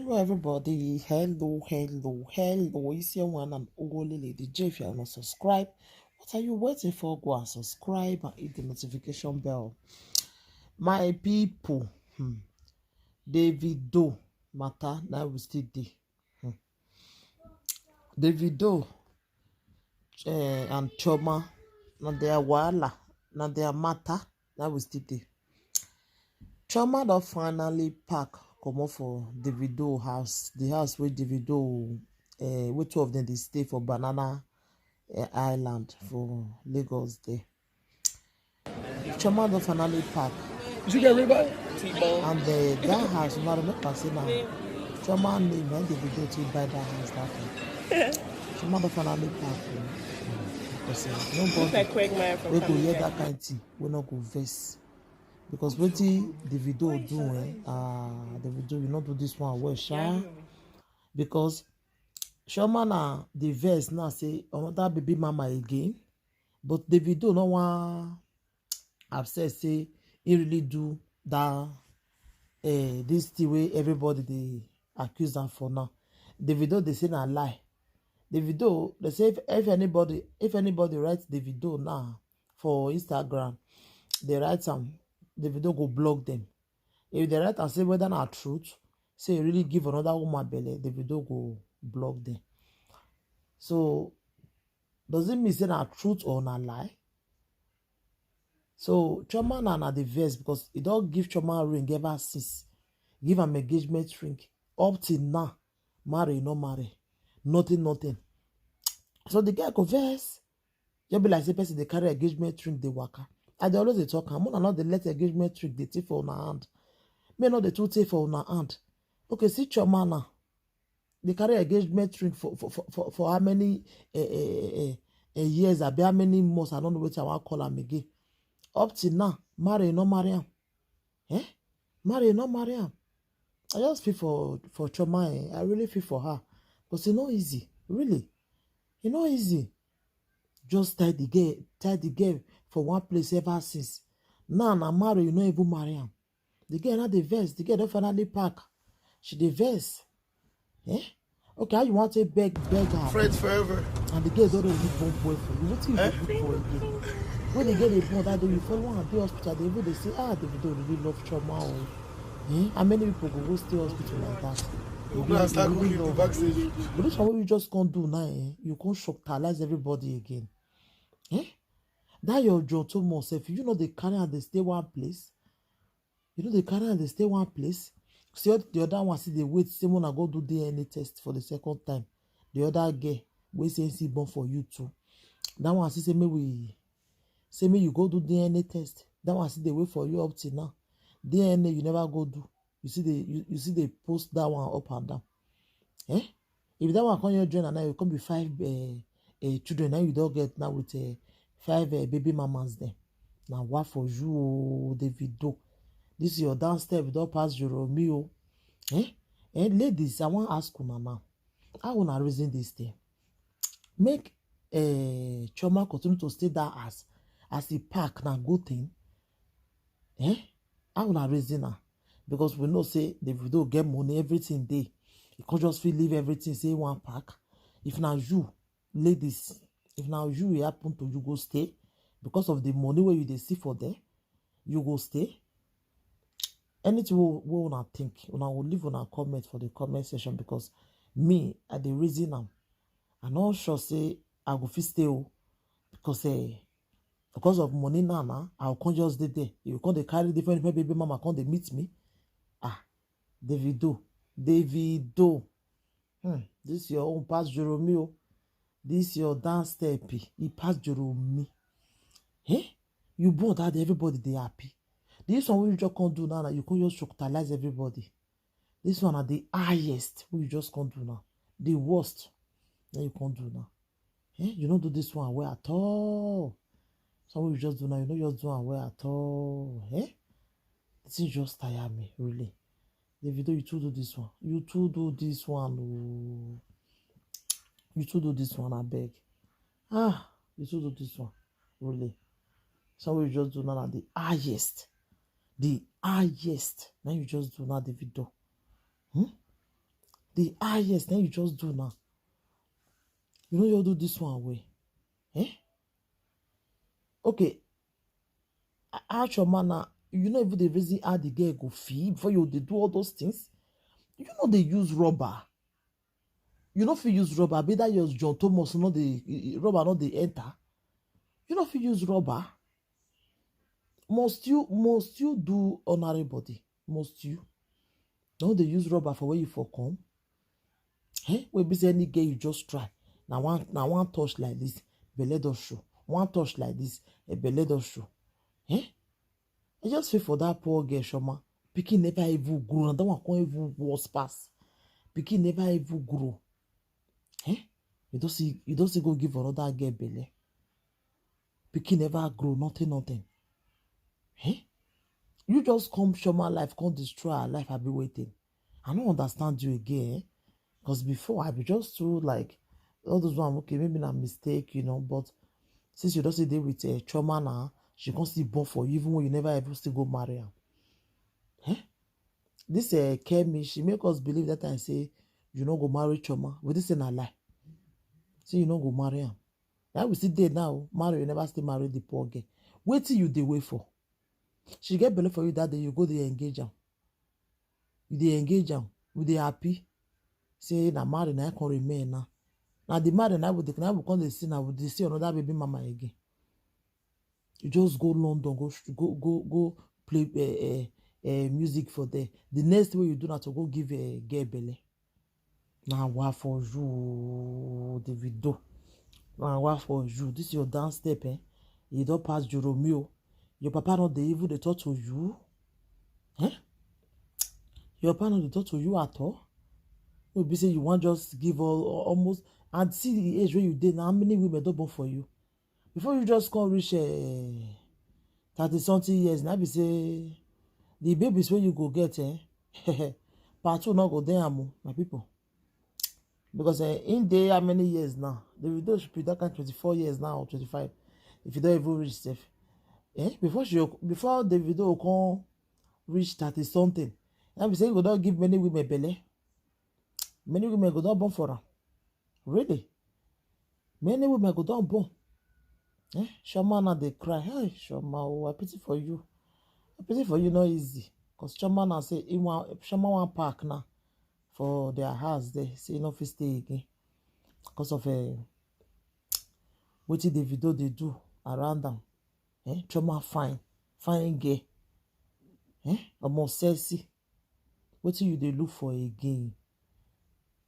Hello, everybody. Hello. It's your one and only Lady J. If you are not subscribed, what are you waiting for? Go and subscribe and hit the notification bell. My people, Davido matter now we still dey. Davido and Chioma, na their wahala, na their matter now we still dey. Chioma don finally pack comot for Davido house, the house where Davido wey two of them dey stay for Banana Island for Lagos there. Chioma don finally pack. You get everybody? And that house, now remember say na Chioma name na Davido to buy that house that time. Chioma don finally pack. Because nobody wey go hear that kind of thing wey no go vex. Because wetin Davido do, Davido, you not do this one well, sha. Because Chioma na the verse now say another baby mama again, but Davido no one upset say he really do that. This thing way everybody they accuse them for now. Davido they say na lie. Davido they say if anybody writes Davido now for Instagram, they write some. Davido go block them. If they write and say whether not truth, say really give another woman belly, Davido go block them. So does it mean say na truth or na lie? So Chioma na the verse because it don't give Chioma a ring ever since. Give am engagement ring. Up till now, marry, no marry. Nothing. So the girl go verse. You be like say person they carry engagement ring, they waka. I dey always dey talk, I'm not the let engagement ring they take for una hand. May not the two take for una hand. Okay, see Chioma now. They carry engagement ring for how many years, I be how many months, I don't know what I want to call them again. Up till now, marry, no marry am. Marry, no marry am. I just feel for Chioma, I really feel for her. Because it's not easy, really. It's not easy. Just tie the girl for one place ever since. Now na marry, you no even marry am. The girl not the verse. The girl don't finally pack. She the verse. Okay, how you want to beg her? Friends forever. And the girl don't really born boy for you. What you look for again? When they get a born that day, you follow one at the hospital. They say, they don't really love Chioma. How many people go stay hospital like that? But this one what you just can't do now. You can't shocktalize everybody again. That your John Thomas, if you know they carry and they stay one place, See the other one see they wait, someone I go do DNA test for the second time. The other girl we say born for you too. That one see say me you go do DNA test. That one see they wait for you up till now. DNA you never go do. You see they post that one up and down. If that one come your join and now you come be 5 children, now you don't get now with 5 baby mamas there. Now what for you, Davido? This is your downstairs, we don't pass Jeromeo. And ladies, I want to ask you now. How wanna reason this thing? Make Chioma continue to stay there as a park na good thing. How wanna reason now? Because we know say Davido get money, everything day. You can't just feel leave everything, say one park. If now you, ladies, if now you happen to you go stay because of the money where you they see for there, you go stay. Anything we wanna think, una will leave on a comment for the comment section because me at the reason I'm not sure say I go fit stay because of money now I'll come just there. You can't they carry different baby mama come they meet me. Davido. This your own past Jeromeo. This your dance step. He passed Jerome. You born that everybody they happy. This one we just can't do now. You can't just shocktalize everybody. This one are the highest we just can't do now. The worst that you can't do now. You don't do this one well at all. So we just do now. You know just do one well at all. This is just tire me really. Davido, you too do this one. You too do this one. Oh. You too do this one, I beg. You too do this one. Really. So we just do now the highest. The highest. Now you just do now Davido. the highest, then you just do now. You know you do this one away. Okay. How Chioma now, you know even the reason how the girl go feel before you they do all those things. You know they use rubber. You know if you use rubber, be that your John Thomas, no the rubber, not the enter. You know if you use rubber, must you do honorary body? Must you? No, they use rubber for where you for come. Wey be say any girl you just try. Now one touch like this, belle don show. One touch like this, a belle don show. I just feel for that poor girl, Chioma. Pikin never even grow, and that one can't even worse pass. Pikin never even grow. You don't see go give another girl belle. Pikin never grow, nothing. You just come Chioma life, come destroy her life. I be waiting. I don't understand you again. Because before I be just too like all those one, okay, maybe a mistake, but since you don't see there with Chioma now, she can't still born for you, even when you never ever still go marry her. This Kemi, she make us believe that I say you no go marry Chioma. But this is a lie. Say you no go marry her. Now we see there now, marry, you never still marry the poor girl. Wait till you dey wait for. She get belle for you that day, you go dey engage her. You dey engage her, you dey happy. Say na marry na can remain now. Now the marry na will come dey see now will dey see another baby mama again. You just go London, go play music for there. The next way you do that to go give a girl belle. Now what for you, Davido? Now what for you? This is your dance step, You don't pass Jeromeo. Your papa not the evil they talk to you. Your papa not they talk to you at all. You be say you want just give almost and see the age where you did now. How many women don't born for you? Before you just come reach 30-something years, now be say the babies where you go get part 2 not go there, my people. Because in there, how many years now? Davido should be that kind 24 years now or 25. If you don't even reach safe. Before Davido come reach 30-something, now be say you go not give many women belle. Many women go not born for her. Really? Many women go not born. Chioma now they cry. Hey, Chioma, oh, I pity for you. I pity for you, not easy. Because Chioma now say, Chioma want park now for their house. They say no fit stay again. Because of what Davido they do around them. Chioma fine girl. Almost sexy. What you they look for again?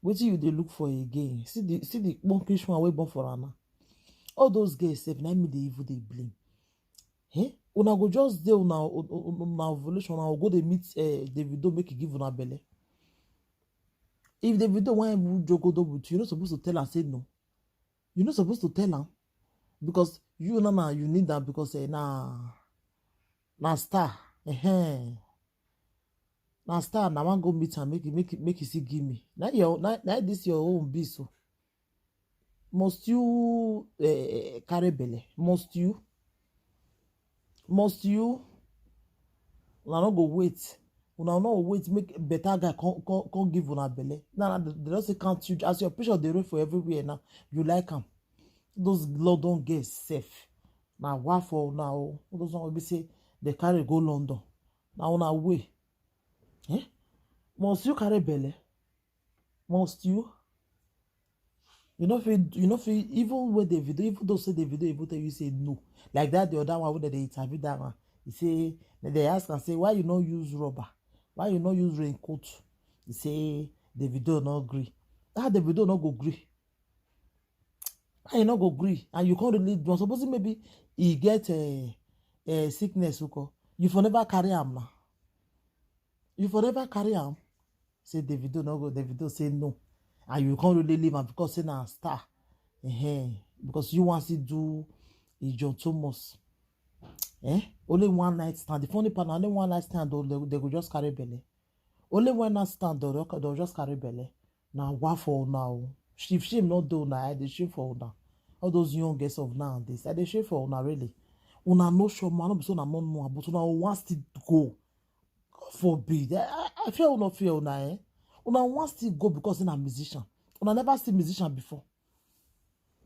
What you they look for again? See the one Christian way born for her now. All those girls say, now me the evil they blame. Una go just there una ovulation, una go they meet Davido make you give una belle. If Davido want to jogo with you, you're not supposed to tell her say no. You're not supposed to tell her because you now you need that because na star. Now star, now one go meet her, make you see give me. Now this your own be so. Must you carry belle? Must you? Una no go wait. Una no wait. Make better guy come give una belle. Now they don't say can't you as your picture they run for everywhere now. You like them. Those London girls safe. Now what for now? Those one will be say they carry go London. Now on our way. Must you carry belle? Must you? You know if even when Davido, even though say Davido, even tell you say no. Like that the other one when they interview that one, he say they ask and say why you not use rubber? Why you not use raincoat? He say Davido not agree. How Davido not go agree? How you not go agree? And you can't really do. Supposing maybe he get a sickness, you for never carry him now. You for never carry him. Say Davido no go. Davido say no. And you can't really leave him because he's a star. Because you want to do a John Thomas. Only one night stand. The funny part, only one night stand, they go just carry belle. Only one night stand, they'll just carry belle. Now, what for now? If she not do now, they shame for now. All those young girls of nowadays, they shame for now, really. Una no sure, man, no so na no but una wants to go. God forbid. I feel no fear now, Una want still go because in a musician. Una never see musician before.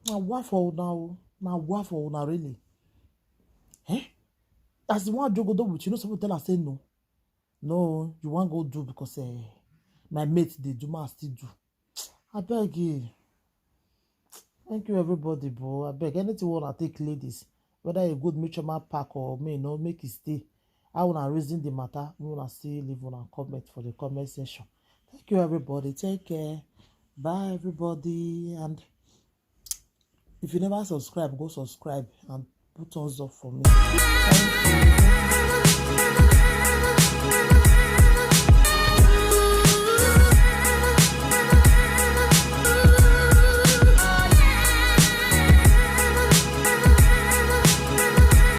Now what for now? Now what for una really? Eh? As the one jogo do with you know someone tell her say no. No, you want go do because my mate they do, man still do. I beg you. Thank you everybody, bro. I beg anything wanna take ladies, whether a good mutual pack or me, no make it stay. I wanna reason the matter. We wanna see leave one comment for the comment section. Thank you everybody. Take care. Bye everybody. And if you never subscribe, go subscribe and put thumbs up for me. Thank you.